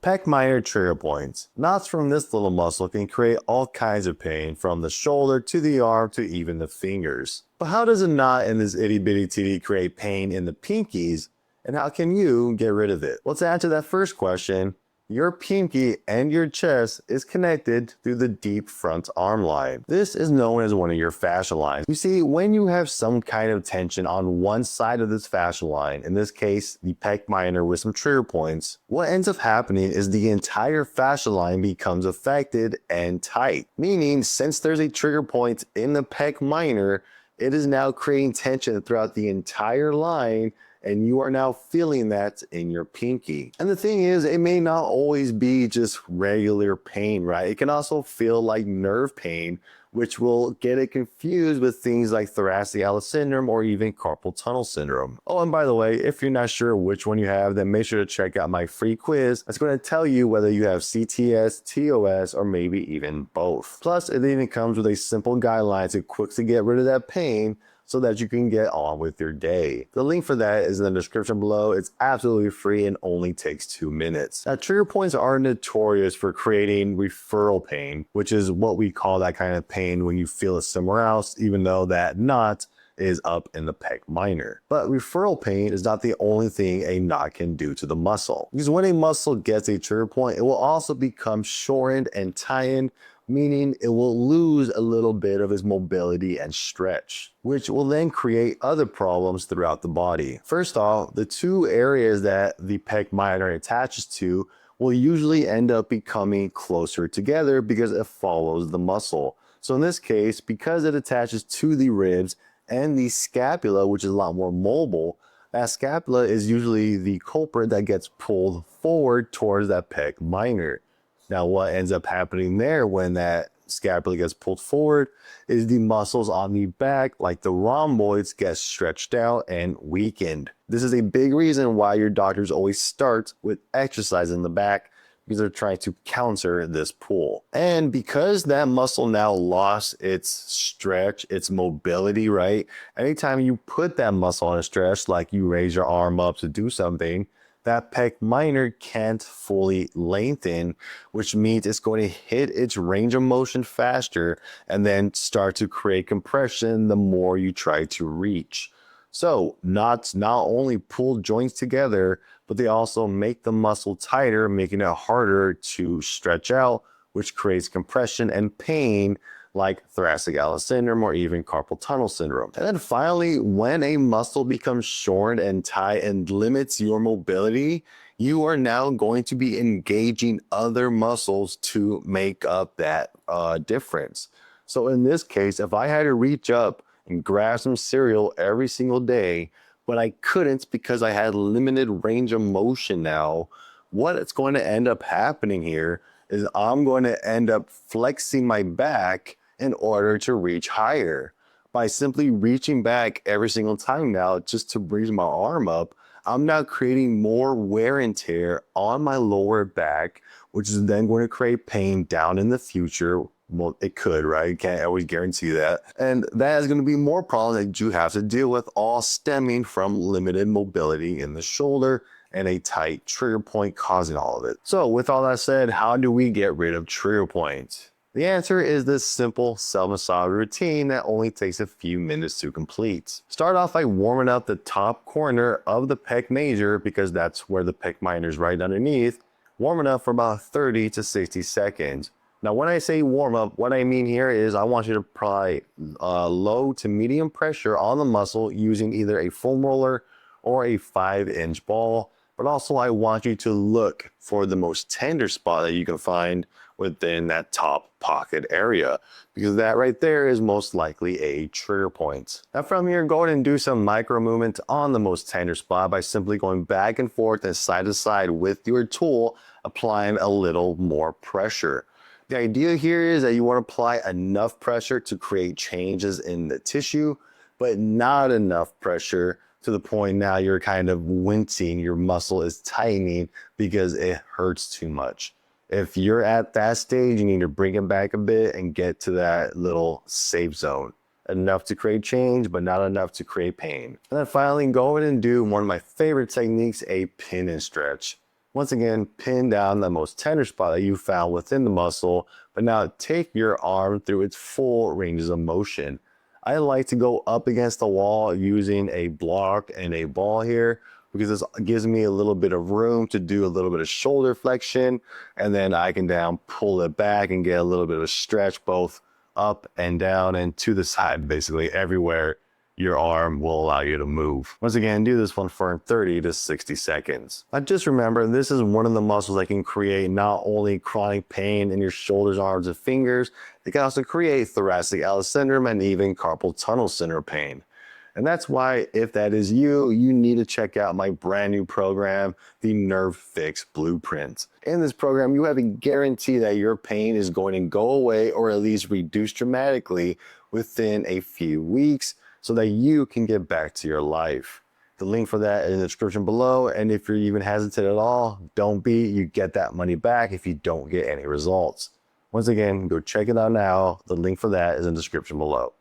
Pec minor trigger points. Knots from this little muscle can create all kinds of pain, from the shoulder to the arm to even the fingers. But how does a knot in this itty bitty titty create pain in the pinkies, and how can you get rid of it? Let's answer that first question. Your pinky and your chest is connected through the deep front arm line. This is known as one of your fascia lines. You see, when you have some kind of tension on one side of this fascia line, in this case, the pec minor with some trigger points, what ends up happening is the entire fascia line becomes affected and tight. Meaning, since there's a trigger point in the pec minor, it is now creating tension throughout the entire line, and you are now feeling that in your pinky. And the thing is, it may not always be just regular pain, right? It can also feel like nerve pain, which will get it confused with things like thoracic outlet syndrome or even carpal tunnel syndrome. Oh, and by the way, if you're not sure which one you have, then make sure to check out my free quiz that's going to tell you whether you have CTS, TOS, or maybe even both. Plus, it even comes with a simple guideline to quickly get rid of that pain so that you can get on with your day. The link for that is in the description below. It's absolutely free and only takes 2 minutes. Now, trigger points are notorious for creating referral pain, which is what we call that kind of pain when you feel it somewhere else, even though that knot is up in the pec minor. But referral pain is not the only thing a knot can do to the muscle. Because when a muscle gets a trigger point, it will also become shortened and tightened, meaning it will lose a little bit of its mobility and stretch, which will then create other problems throughout the body. First off, the two areas that the pec minor attaches to will usually end up becoming closer together because it follows the muscle. So in this case, because it attaches to the ribs and the scapula, which is a lot more mobile, that scapula is usually the culprit that gets pulled forward towards that pec minor. Now, what ends up happening there when that scapula gets pulled forward is the muscles on the back, like the rhomboids, get stretched out and weakened. This is a big reason why your doctors always start with exercise in the back, because they're trying to counter this pull. And because that muscle now lost its stretch, its mobility, right? Anytime you put that muscle on a stretch, like you raise your arm up to do something, that pec minor can't fully lengthen, which means it's going to hit its range of motion faster and then start to create compression the more you try to reach. So knots not only pull joints together, but they also make the muscle tighter, making it harder to stretch out, which creates compression and pain like thoracic outlet syndrome or even carpal tunnel syndrome. And then finally, when a muscle becomes shortened and tight and limits your mobility, you are now going to be engaging other muscles to make up that difference. So in this case, if I had to reach up and grab some cereal every single day, but I couldn't because I had limited range of motion now, what it's going to end up happening here is I'm going to end up flexing my back in order to reach higher. By simply reaching back every single time now just to raise my arm up, I'm now creating more wear and tear on my lower back, which is then going to create pain down in the future. Well, it could, right? You can't always guarantee that. And that is going to be more problems that you have to deal with, all stemming from limited mobility in the shoulder and a tight trigger point causing all of it. So with all that said, how do we get rid of trigger points? The answer is this simple self-massage routine that only takes a few minutes to complete. Start off by warming up the top corner of the pec major, because that's where the pec minor is right underneath. Warm it up for about 30 to 60 seconds. Now, when I say warm up, what I mean here is I want you to apply low to medium pressure on the muscle using either a foam roller or a 5-inch ball. But also I want you to look for the most tender spot that you can find within that top pocket area, because that right there is most likely a trigger point. Now from here, go ahead and do some micro movement on the most tender spot by simply going back and forth and side to side with your tool, applying a little more pressure. The idea here is that you want to apply enough pressure to create changes in the tissue, but not enough pressure to the point now you're kind of wincing, your muscle is tightening because it hurts too much. If you're at that stage, you need to bring it back a bit and get to that little safe zone. Enough to create change, but not enough to create pain. And then finally, go ahead and do one of my favorite techniques, a pin and stretch. Once again, pin down the most tender spot that you found within the muscle, but now take your arm through its full ranges of motion. I like to go up against the wall using a block and a ball here because this gives me a little bit of room to do a little bit of shoulder flexion, and then I can down pull it back and get a little bit of a stretch both up and down and to the side, basically everywhere your arm will allow you to move. Once again, do this one for 30 to 60 seconds. Now just remember, this is one of the muscles that can create not only chronic pain in your shoulders, arms, and fingers, it can also create thoracic outlet syndrome and even carpal tunnel syndrome pain. And that's why, if that is you, you need to check out my brand new program, the Nerve Fix Blueprint. In this program, you have a guarantee that your pain is going to go away or at least reduce dramatically within a few weeks so that you can get back to your life. The link for that is in the description below. And if you're even hesitant at all, don't be. You get that money back if you don't get any results. Once again, go check it out now. The link for that is in the description below.